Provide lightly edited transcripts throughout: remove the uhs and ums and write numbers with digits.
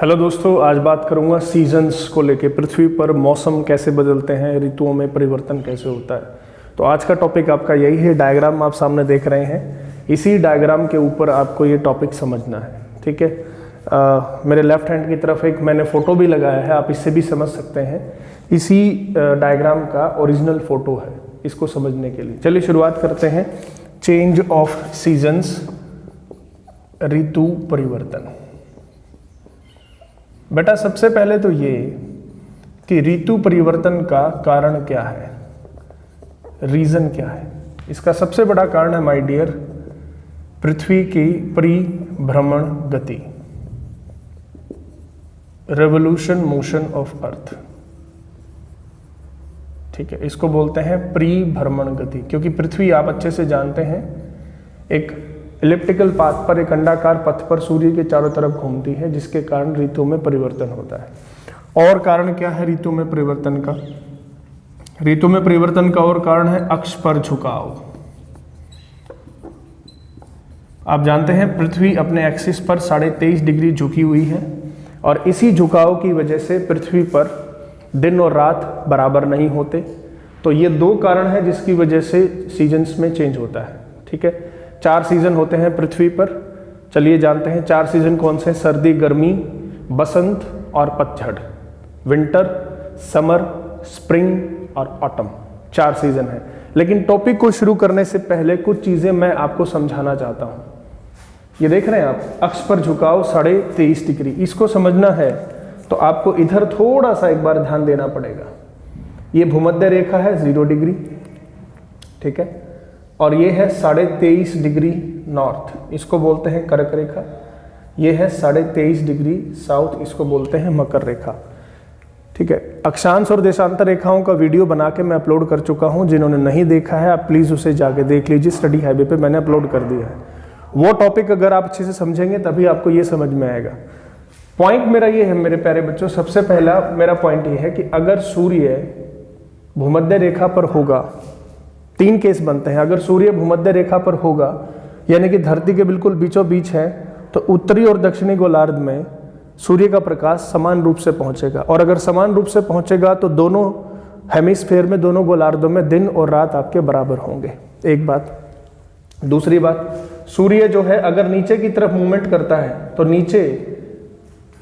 Hello दोस्तों, आज बात करूंगा सीजन्स को लेके। पृथ्वी पर मौसम कैसे बदलते हैं, ऋतुओं में परिवर्तन कैसे होता है। तो आज का टॉपिक आपका यही है। डायग्राम आप सामने देख रहे हैं, इसी डायग्राम के ऊपर आपको ये टॉपिक समझना है। ठीक है, मेरे लेफ्ट हैंड की तरफ एक मैंने फ़ोटो भी लगाया है, आप इससे भी समझ सकते हैं। इसी डायग्राम का ओरिजिनल फ़ोटो है इसको समझने के लिए। चलिए शुरुआत करते हैं। चेंज ऑफ सीजन्स, ऋतु परिवर्तन। बेटा सबसे पहले तो ये कि ऋतु परिवर्तन का कारण क्या है, रीजन क्या है। इसका सबसे बड़ा कारण है माय डियर, पृथ्वी की परिभ्रमण गति, रेवोल्यूशन मोशन ऑफ अर्थ। ठीक है, इसको बोलते हैं परिभ्रमण गति, क्योंकि पृथ्वी आप अच्छे से जानते हैं एक इलिप्टिकल पाथ पर, एक अंडाकार पथ पर सूर्य के चारों तरफ घूमती है, जिसके कारण ऋतु में परिवर्तन होता है। और कारण क्या है ऋतु में परिवर्तन का? ऋतु में परिवर्तन का और कारण है अक्ष पर झुकाव। आप जानते हैं पृथ्वी अपने एक्सिस पर 23.5 डिग्री झुकी हुई है, और इसी झुकाव की वजह से पृथ्वी पर दिन और रात बराबर नहीं होते। तो ये दो कारण है जिसकी वजह से सीजन्स में चेंज होता है। ठीक है, 4 सीजन होते हैं पृथ्वी पर। चलिए जानते हैं 4 सीजन कौन से हैं। सर्दी, गर्मी, बसंत और पतझड़। विंटर, समर, स्प्रिंग और ऑटम, 4 सीजन है। लेकिन टॉपिक को शुरू करने से पहले कुछ चीजें मैं आपको समझाना चाहता हूं। ये देख रहे हैं आप, अक्ष पर झुकाव 23.5 डिग्री, इसको समझना है तो आपको इधर थोड़ा सा एक बार ध्यान देना पड़ेगा। ये भूमध्य रेखा है 0 डिग्री, ठीक है, और ये है 23.5 डिग्री नॉर्थ, इसको बोलते हैं कर्क रेखा। ये है 23.5 डिग्री साउथ, इसको बोलते हैं मकर रेखा। ठीक है, अक्षांश और देशांतर रेखाओं का वीडियो बना के मैं अपलोड कर चुका हूं। जिन्होंने नहीं देखा है आप प्लीज उसे जाके देख लीजिए, स्टडी हाईवे पे मैंने अपलोड कर दिया है। वो टॉपिक अगर आप अच्छे से समझेंगे तभी आपको ये समझ में आएगा। पॉइंट मेरा ये है मेरे प्यारे बच्चों, सबसे पहला मेरा पॉइंट ये है कि अगर सूर्य भूमध्य रेखा पर होगा, 3 केस बनते हैं। अगर सूर्य भूमध्य रेखा पर होगा, यानी कि धरती के बिल्कुल बीचों बीच है, तो उत्तरी और दक्षिणी गोलार्ध में सूर्य का प्रकाश समान रूप से पहुंचेगा। और अगर समान रूप से पहुंचेगा तो दोनों हेमिस्फेयर में, दोनों गोलार्धों में दिन और रात आपके बराबर होंगे। एक बात। दूसरी बात, सूर्य जो है अगर नीचे की तरफ मूवमेंट करता है तो नीचे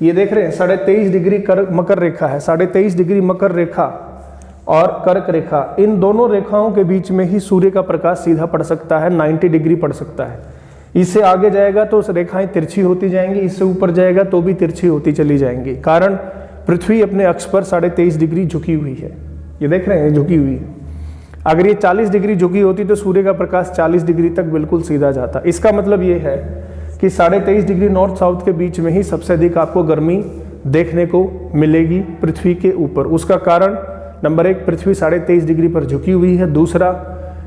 ये देख रहे हैं 23.5 डिग्री मकर रेखा है, 23.5 डिग्री मकर रेखा और कर्क रेखा, इन दोनों रेखाओं के बीच में ही सूर्य का प्रकाश सीधा पड़ सकता है, 90 डिग्री पड़ सकता है। इससे आगे जाएगा तो रेखाएं तिरछी होती जाएंगी, इससे ऊपर जाएगा तो भी तिरछी होती चली जाएंगी। कारण पृथ्वी अपने अक्ष पर 23.5 डिग्री झुकी हुई है। ये देख रहे हैं झुकी हुई है। अगर ये 40 डिग्री झुकी होती तो सूर्य का प्रकाश 40 डिग्री तक बिल्कुल सीधा जाता। इसका मतलब ये है कि 23.5 डिग्री नॉर्थ साउथ के बीच में ही सबसे अधिक आपको गर्मी देखने को मिलेगी पृथ्वी के ऊपर। उसका कारण नंबर 1, पृथ्वी 23.5 डिग्री पर झुकी हुई है। दूसरा,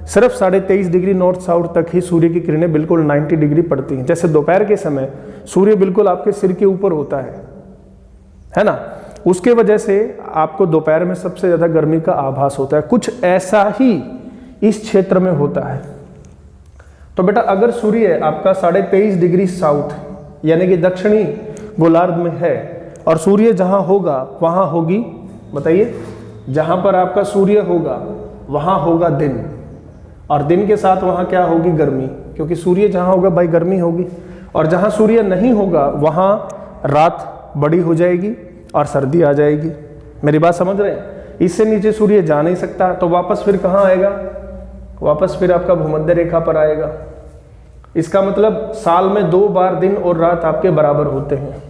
सिर्फ 23.5 डिग्री नॉर्थ साउथ तक ही सूर्य की किरणें बिल्कुल 90 डिग्री पड़ती हैं। जैसे दोपहर के समय सूर्य बिल्कुल आपके सिर के ऊपर होता है ना, उसके वजह से आपको दोपहर में सबसे ज्यादा गर्मी का आभास होता है। कुछ ऐसा ही इस क्षेत्र में होता है। तो बेटा अगर सूर्य आपका 23.5 डिग्री साउथ यानी कि दक्षिणी गोलार्ध में है, और सूर्य जहां होगा वहां होगी, बताइए, जहां पर आपका सूर्य होगा वहां होगा दिन, और दिन के साथ वहां क्या होगी? गर्मी, क्योंकि सूर्य जहां होगा भाई गर्मी होगी। और जहां सूर्य नहीं होगा वहां रात बड़ी हो जाएगी और सर्दी आ जाएगी। मेरी बात समझ रहे हैं? इससे नीचे सूर्य जा नहीं सकता, तो वापस फिर कहां आएगा? वापस फिर आपका भूमध्य रेखा पर आएगा। इसका मतलब साल में 2 बार दिन और रात आपके बराबर होते हैं,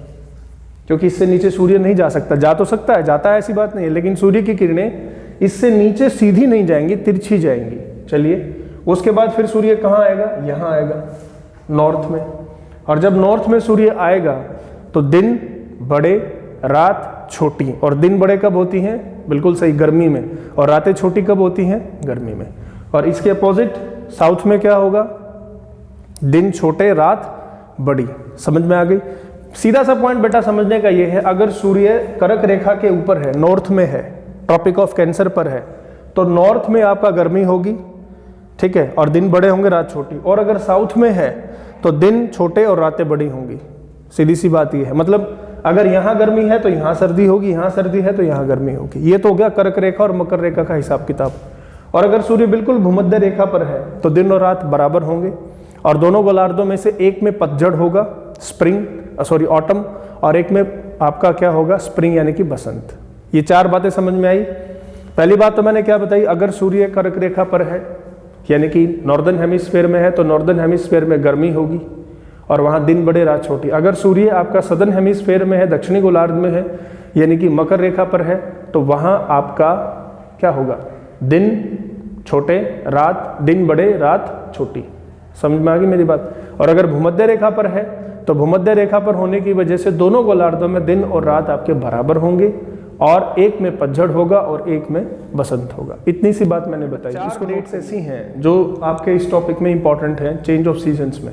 क्योंकि इससे नीचे सूर्य नहीं जा सकता। जा तो सकता है, जाता है, ऐसी बात नहीं है, लेकिन सूर्य की किरणें इससे नीचे सीधी नहीं जाएंगी, तिरछी जाएंगी। चलिए, उसके बाद फिर सूर्य कहाँ आएगा? यहाँ आएगा, नॉर्थ में। और जब नॉर्थ में सूर्य आएगा तो दिन बड़े, रात छोटी। और दिन बड़े कब होती हैं? बिल्कुल सही, गर्मी में। और रातें छोटी कब होती हैं? गर्मी में। और इसके अपोजिट साउथ में क्या होगा? दिन छोटे, रात बड़ी। समझ में आ गई? सीधा सा पॉइंट बेटा समझने का ये है, अगर सूर्य कर्क रेखा के ऊपर है, नॉर्थ में है, ट्रॉपिक ऑफ कैंसर पर है, तो नॉर्थ में आपका गर्मी होगी, ठीक है, और दिन बड़े होंगे, रात छोटी। और अगर साउथ में है तो दिन छोटे और रातें बड़ी होंगी। सीधी सी बात ये है। मतलब अगर यहाँ गर्मी है तो यहाँ सर्दी होगी, यहाँ सर्दी है तो यहाँ गर्मी होगी। ये तो हो गया कर्क रेखा और मकर रेखा का हिसाब किताब। और अगर सूर्य बिल्कुल भूमध्य रेखा पर है तो दिन और रात बराबर होंगे, और दोनों गोलार्धों में से एक में पतझड़ होगा, ऑटम, और एक में आपका क्या होगा, स्प्रिंग यानी कि बसंत। ये 4 बातें समझ में आई। पहली बात तो मैंने क्या बताई, अगर सूर्य कर्क रेखा पर है यानी कि नॉर्दर्न हेमिस्फीयर में है तो नॉर्दर्न हेमिस्फीयर में गर्मी होगी और वहाँ दिन बड़े रात छोटी। अगर सूर्य आपका सदर्न हेमिस्फीयर में है, दक्षिणी गोलार्ध में है यानी कि मकर रेखा पर है, तो वहाँ आपका क्या होगा, दिन छोटे रात, दिन बड़े रात छोटी। समझ में आ गई मेरी बात। और अगर भूमध्य रेखा पर है तो भूमध्य रेखा पर होने की वजह से दोनों गोलार्धों में दिन और रात आपके बराबर होंगे, और एक में पतझड़ होगा और एक में बसंत होगा। इतनी सी बात मैंने बताई। इसको डेट्स ऐसी हैं जो आपके इस टॉपिक में इंपॉर्टेंट हैं, चेंज ऑफ सीजन्स में।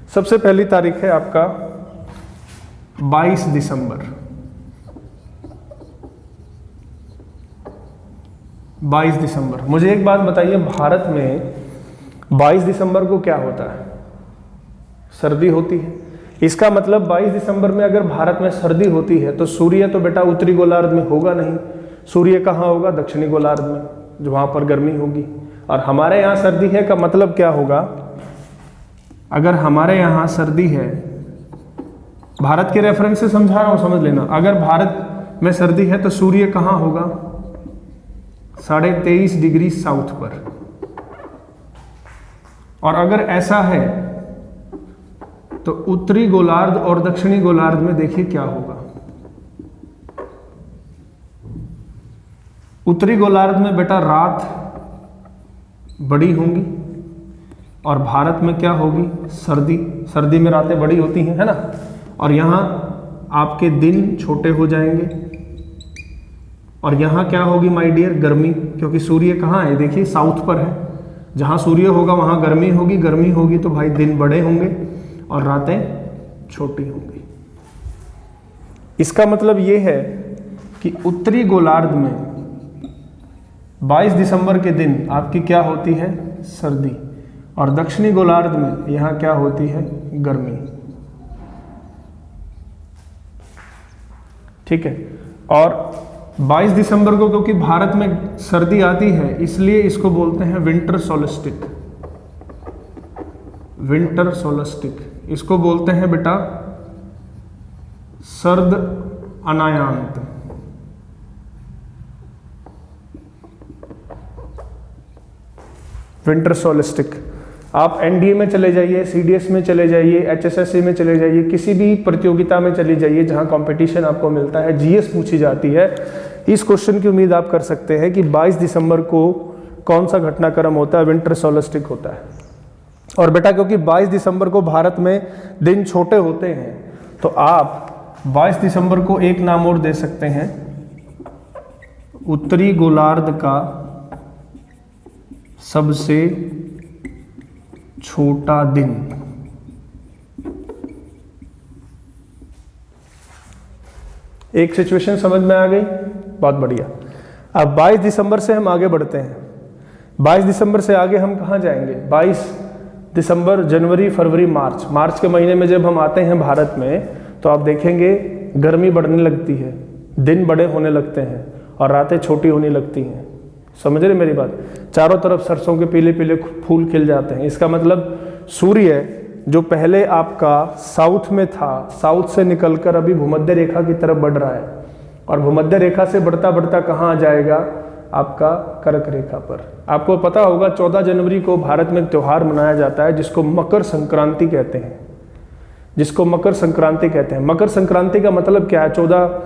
सबसे पहली तारीख है आपका 22 दिसंबर। 22 दिसंबर। मुझे एक बात बताइए, भारत में 22 दिसंबर को क्या होता है, सर्दी होती है। इसका मतलब 22 दिसंबर में अगर भारत में सर्दी होती है तो सूर्य तो बेटा उत्तरी गोलार्ध में होगा नहीं, सूर्य कहाँ होगा, दक्षिणी गोलार्ध में, जो वहाँ पर गर्मी होगी। और हमारे यहाँ सर्दी है का मतलब क्या होगा, अगर हमारे यहाँ सर्दी है, भारत के रेफरेंस से समझा रहा हूँ, समझ लेना। अगर भारत में सर्दी है तो सूर्य कहाँ होगा, 23.5 डिग्री साउथ पर। और अगर ऐसा है तो उत्तरी गोलार्ध और दक्षिणी गोलार्ध में देखिए क्या होगा। उत्तरी गोलार्ध में बेटा रात बड़ी होंगी और भारत में क्या होगी, सर्दी। सर्दी में रातें बड़ी होती हैं, है ना। और यहाँ आपके दिन छोटे हो जाएंगे और यहाँ क्या होगी माय डियर, गर्मी, क्योंकि सूर्य कहाँ है, देखिए साउथ पर है। जहाँ सूर्य होगा वहाँ गर्मी होगी, गर्मी होगी तो भाई दिन बड़े होंगे और रातें छोटी होंगी। इसका मतलब ये है कि उत्तरी गोलार्ध में 22 दिसंबर के दिन आपकी क्या होती है, सर्दी, और दक्षिणी गोलार्ध में यहाँ क्या होती है, गर्मी। ठीक है। और 22 दिसंबर को क्योंकि भारत में सर्दी आती है इसलिए इसको बोलते हैं विंटर सोलस्टिक। विंटर सोलस्टिक इसको बोलते हैं बेटा सर्द अनायांत। विंटर सोलस्टिक। आप एनडीए में चले जाइए, सीडीएस में चले जाइए, एचएसएससी में चले जाइए, किसी भी प्रतियोगिता में चले जाइए जहां कंपटीशन आपको मिलता है, जीएस पूछी जाती है, इस क्वेश्चन की उम्मीद आप कर सकते हैं कि 22 दिसंबर को कौन सा घटनाक्रम होता है, विंटर सोलस्टिक होता है। और बेटा क्योंकि 22 दिसंबर को भारत में दिन छोटे होते हैं तो आप 22 दिसंबर को एक नाम और दे सकते हैं, उत्तरी गोलार्ध का सबसे छोटा दिन। एक सिचुएशन समझ में आ गई, बहुत बढ़िया। अब 22 दिसंबर से हम आगे बढ़ते हैं। 22 दिसंबर से आगे हम कहाँ जाएंगे, 22 दिसंबर, जनवरी, फरवरी, मार्च। मार्च के महीने में जब हम आते हैं भारत में तो आप देखेंगे गर्मी बढ़ने लगती है, दिन बड़े होने लगते हैं और रातें छोटी होने लगती हैं। समझ रहे मेरी बात। चारों तरफ सरसों के पीले पीले फूल खिल जाते हैं। इसका मतलब सूर्य जो पहले आपका साउथ में था, साउथ से निकलकर अभी भूमध्य रेखा की तरफ बढ़ रहा है और भूमध्य रेखा से बढ़ता बढ़ता कहाँ आ जाएगा, आपका कर्क रेखा पर। आपको पता होगा 14 जनवरी को भारत में एक त्यौहार मनाया जाता है जिसको मकर संक्रांति कहते हैं, जिसको मकर संक्रांति कहते हैं। मकर संक्रांति का मतलब क्या है, 14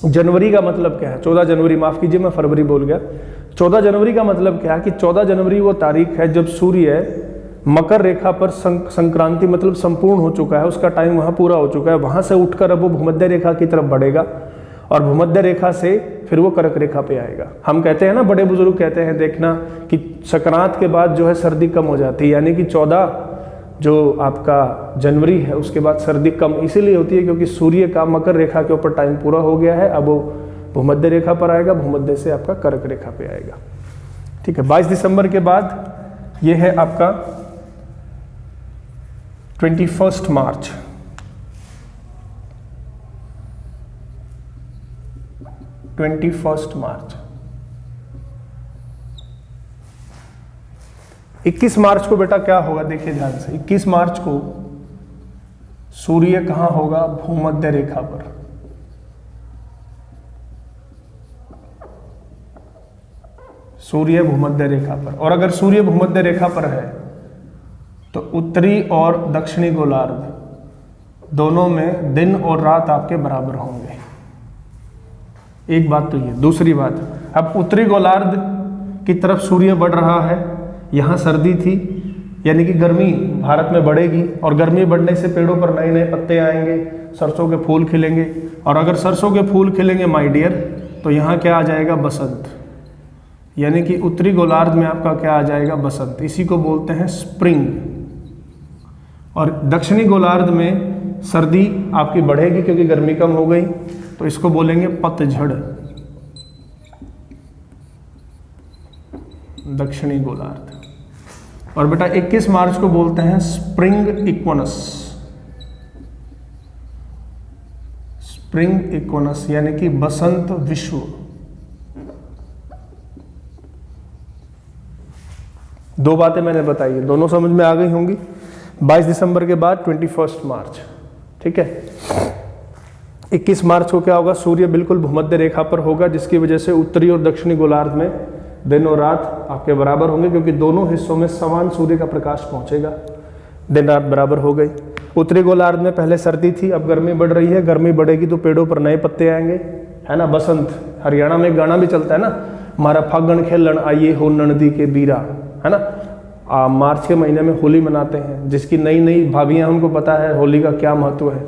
जनवरी का मतलब क्या है, 14 जनवरी, माफ कीजिए मैं फरवरी बोल गया। 14 जनवरी का मतलब क्या है कि 14 जनवरी वो तारीख है जब सूर्य मकर रेखा पर संक्रांति मतलब संपूर्ण हो चुका है, उसका टाइम वहाँ पूरा हो चुका है। वहाँ से उठकर अब वो भूमध्य रेखा की तरफ बढ़ेगा और भूमध्य रेखा से फिर वो कर्क रेखा पे आएगा। हम कहते हैं ना, बड़े बुजुर्ग कहते हैं देखना कि संक्रांत के बाद जो है सर्दी कम हो जाती है, यानी कि 14 जो आपका जनवरी है उसके बाद सर्दी कम इसीलिए होती है क्योंकि सूर्य का मकर रेखा के ऊपर टाइम पूरा हो गया है। अब वो भूमध्य रेखा पर आएगा, भूमध्य से आपका कर्क रेखा पे आएगा। ठीक है। 22 दिसंबर के बाद ये है आपका 21 मार्च। 21 मार्च। 21 मार्च को बेटा क्या होगा, देखिए ध्यान से। 21 मार्च को सूर्य कहां होगा, भूमध्य रेखा पर। सूर्य भूमध्य रेखा पर, और अगर सूर्य भूमध्य रेखा पर है तो उत्तरी और दक्षिणी गोलार्ध दोनों में दिन और रात आपके बराबर होंगे। एक बात तो ये। दूसरी बात, अब उत्तरी गोलार्ध की तरफ सूर्य बढ़ रहा है, यहाँ सर्दी थी, यानी कि गर्मी भारत में बढ़ेगी, और गर्मी बढ़ने से पेड़ों पर नए नए पत्ते आएंगे, सरसों के फूल खिलेंगे, और अगर सरसों के फूल खिलेंगे माय डियर, तो यहाँ क्या आ जाएगा, बसंत। यानी कि उत्तरी गोलार्ध में आपका क्या आ जाएगा, बसंत। इसी को बोलते हैं स्प्रिंग। और दक्षिणी गोलार्ध में सर्दी आपकी बढ़ेगी क्योंकि गर्मी कम हो गई, तो इसको बोलेंगे पतझड़। दक्षिणी गोलार्ध। और बेटा 21 मार्च को बोलते हैं स्प्रिंग इक्वनस। स्प्रिंग इक्वनस यानी कि बसंत विषुव। दो बातें मैंने बताई है, दोनों समझ में आ गई होंगी। 22 दिसंबर के बाद 21 मार्च, ठीक है। 21 मार्च को क्या होगा, सूर्य बिल्कुल भूमध्य रेखा पर होगा, जिसकी वजह से उत्तरी और दक्षिणी गोलार्ध में दिन और रात आपके बराबर होंगे, क्योंकि दोनों हिस्सों में समान सूर्य का प्रकाश पहुंचेगा, दिन रात बराबर हो गई। उत्तरी गोलार्ध में पहले सर्दी थी, अब गर्मी बढ़ रही है, गर्मी बढ़ेगी तो पेड़ों पर नए पत्ते आएंगे, है ना। बसंत, हरियाणा में एक गाना भी चलता है ना, मारा फागण खेलन आइए हो ननदी के बीरा, है ना। मार्च के महीने में होली मनाते हैं, जिसकी नई नई भाभियां, उनको पता है होली का क्या महत्व है।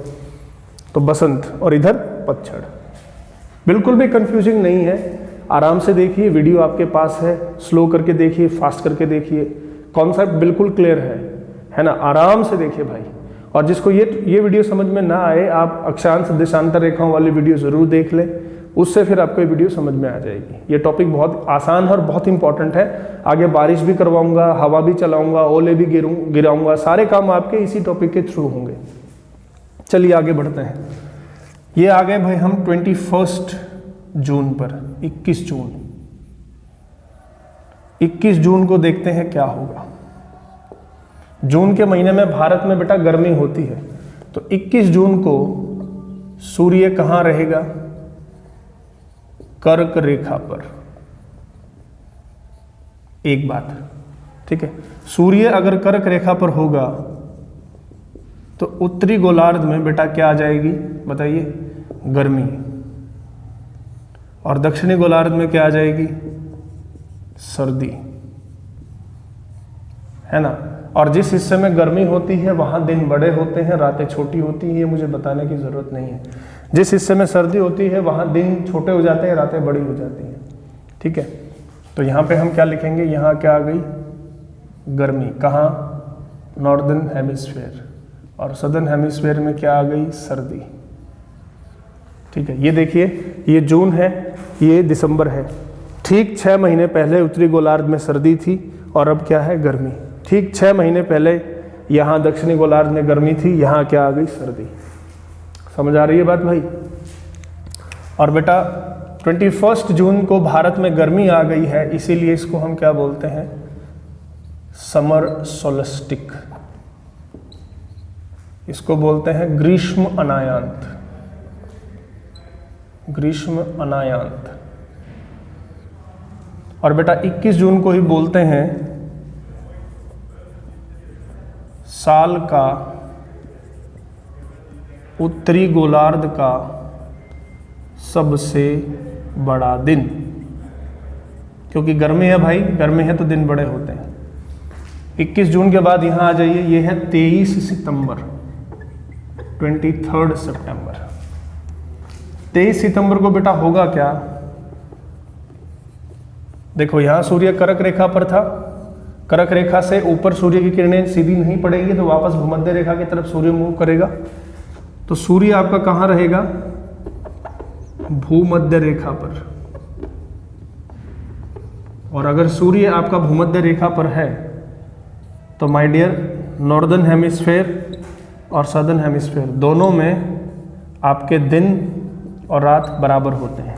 तो बसंत, और इधर पतझड़। बिल्कुल भी कंफ्यूजिंग नहीं है, आराम से देखिए, वीडियो आपके पास है, स्लो करके देखिए, फास्ट करके देखिए, कॉन्सेप्ट बिल्कुल क्लियर है ना। आराम से देखिए भाई। और जिसको ये वीडियो समझ में ना आए, आप अक्षांश देशांतर रेखाओं वाली वीडियो जरूर देख लें, उससे फिर आपको ये वीडियो समझ में आ जाएगी। ये टॉपिक बहुत आसान है और बहुत इंपॉर्टेंट है। आगे बारिश भी करवाऊंगा, हवा भी चलाऊंगा, ओले भी गिराऊंगा, सारे काम आपके इसी टॉपिक के थ्रू होंगे। चलिए आगे बढ़ते हैं। ये आ गए भाई हम 21 जून पर। 21 जून, 21 जून को देखते हैं क्या होगा। जून के महीने में भारत में बेटा गर्मी होती है, तो 21 जून को सूर्य कहां रहेगा, कर्क रेखा पर। एक बात, ठीक है। सूर्य अगर कर्क रेखा पर होगा तो उत्तरी गोलार्ध में बेटा क्या आ जाएगी, बताइए, गर्मी। और दक्षिणी गोलार्ध में क्या आ जाएगी, सर्दी, है ना। और जिस हिस्से में गर्मी होती है वहां दिन बड़े होते हैं, रातें छोटी होती हैं, ये मुझे बताने की जरूरत नहीं है। जिस हिस्से में सर्दी होती है वहां दिन छोटे हो जाते हैं, रातें बड़ी हो जाती हैं, ठीक है। तो यहाँ पे हम क्या लिखेंगे, यहाँ क्या आ गई, गर्मी। कहाँ, नॉर्दर्न हेमिस्फेयर। और सदर्न हेमिस्फेयर में क्या आ गई, सर्दी, ठीक है। ये देखिए, ये जून है, ये दिसंबर है। ठीक 6 महीने पहले उत्तरी गोलार्ध में सर्दी थी और अब क्या है, गर्मी। ठीक 6 महीने पहले यहाँ दक्षिणी गोलार्ध में गर्मी थी, यहाँ क्या आ गई, सर्दी। समझ आ रही है बात भाई। और बेटा 21 जून को भारत में गर्मी आ गई है, इसीलिए इसको हम क्या बोलते हैं, समर सोलस्टिक। इसको बोलते हैं ग्रीष्म अनायांत। ग्रीष्म अनायांत। और बेटा 21 जून को ही बोलते हैं साल का उत्तरी गोलार्ध का सबसे बड़ा दिन, क्योंकि गर्मी है भाई, गर्मी है तो दिन बड़े होते हैं। 21 जून के बाद यहां आ जाइए, ये है 23 सितंबर, 23 सितंबर। 23 सितंबर को बेटा होगा क्या, देखो यहां सूर्य कर्क रेखा पर था, कर्क रेखा से ऊपर सूर्य की किरणें सीधी नहीं पड़ेंगी तो वापस भूमध्य रेखा की तरफ सूर्य मूव करेगा। तो सूर्य आपका कहां रहेगा, भूमध्य रेखा पर। और अगर सूर्य आपका भूमध्य रेखा पर है तो माय डियर, नॉर्दर्न हेमिस्फेयर और सदर्न हेमिस्फेयर दोनों में आपके दिन और रात बराबर होते हैं।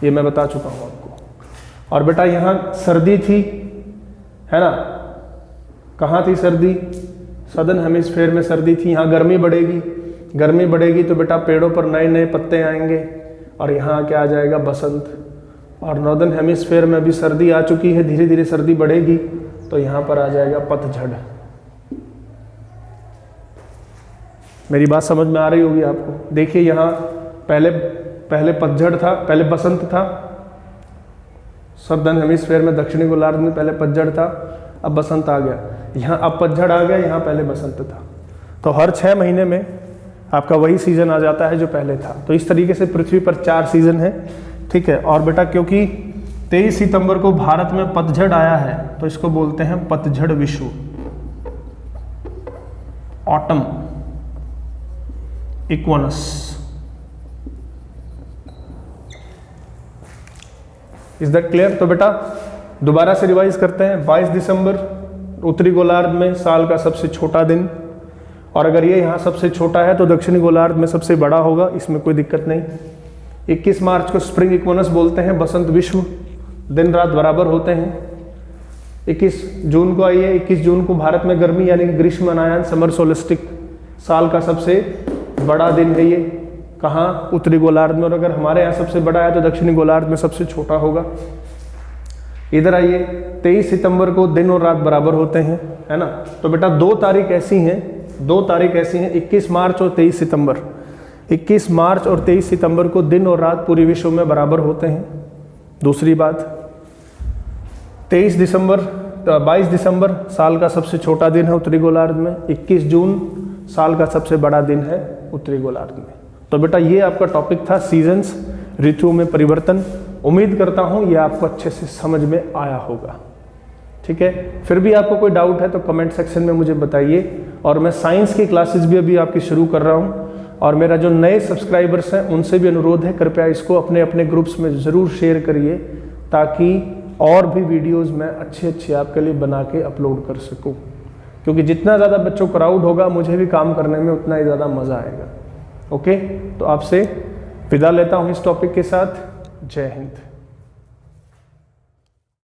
ये मैं बता चुका हूँ आपको। और बेटा यहाँ सर्दी थी, है ना, कहाँ थी सर्दी? सदर्न हेमिस्फीयर में सर्दी थी। यहाँ गर्मी बढ़ेगी, गर्मी बढ़ेगी तो बेटा पेड़ों पर नए नए पत्ते आएंगे और यहाँ क्या आ जाएगा? बसंत। और नॉर्दर्न हेमिस्फीयर में अभी सर्दी आ चुकी है, धीरे धीरे सर्दी बढ़ेगी तो यहाँ पर आ जाएगा पतझड़। मेरी बात समझ में आ रही होगी आपको। देखिए यहाँ पहले पतझड़ था, पहले बसंत था सदर्न हेमिस्फीयर में, दक्षिणी गोलार्ध में पहले पतझड़ था, अब बसंत आ गया। यहाँ अब पतझड़ आ गया, यहाँ पहले बसंत था। तो हर 6 महीने में आपका वही सीजन आ जाता है जो पहले था। तो इस तरीके से पृथ्वी पर 4 सीजन है, ठीक है। और बेटा क्योंकि 23 सितंबर को भारत में पतझड़ आया है तो इसको बोलते हैं पतझड़ विषु, autumn equinox. Is that clear? तो बेटा दोबारा से रिवाइज करते हैं। 22 दिसंबर उत्तरी गोलार्ध में साल का सबसे छोटा दिन, और अगर ये यहाँ सबसे छोटा है तो दक्षिणी गोलार्ध में सबसे बड़ा होगा, इसमें कोई दिक्कत नहीं। 21 मार्च को स्प्रिंग इक्वनस बोलते हैं, बसंत विश्व, दिन रात बराबर होते हैं। 21 जून को आइए, 21 जून को भारत में गर्मी यानी ग्रीष्मनायन समर सोलिस्टिक, साल का सबसे बड़ा दिन है ये। कहाँ? उत्तरी गोलार्ध में। और अगर हमारे यहाँ सबसे बड़ा है तो दक्षिणी गोलार्ध में सबसे छोटा होगा। इधर आइए, 23 सितंबर को दिन और रात बराबर होते हैं, है ना। तो बेटा 2 तारीख ऐसी हैं, 2 तारीख ऐसी हैं, 21 मार्च और 23 सितंबर। 21 मार्च और 23 सितंबर को दिन और रात पूरे विश्व में बराबर होते हैं। दूसरी बात, 22 दिसंबर साल का सबसे छोटा दिन है उत्तरी गोलार्ध में। 21 जून साल का सबसे बड़ा दिन है उत्तरी गोलार्ध में। तो बेटा ये आपका टॉपिक था सीजन्स, ऋतुओं में परिवर्तन। उम्मीद करता हूँ ये आपको अच्छे से समझ में आया होगा, ठीक है। फिर भी आपको कोई डाउट है तो कमेंट सेक्शन में मुझे बताइए। और मैं साइंस की क्लासेस भी अभी आपकी शुरू कर रहा हूँ, और मेरा जो नए सब्सक्राइबर्स हैं उनसे भी अनुरोध है, कृपया इसको अपने अपने ग्रुप्स में ज़रूर शेयर करिए, ताकि और भी वीडियोज़ मैं अच्छे आपके लिए बना के अपलोड कर सकूँ। क्योंकि जितना ज़्यादा बच्चों क्राउड होगा, मुझे भी काम करने में उतना ही ज़्यादा मज़ा आएगा। ओके, तो आपसे विदा लेता हूँ इस टॉपिक के साथ। जय हिंद।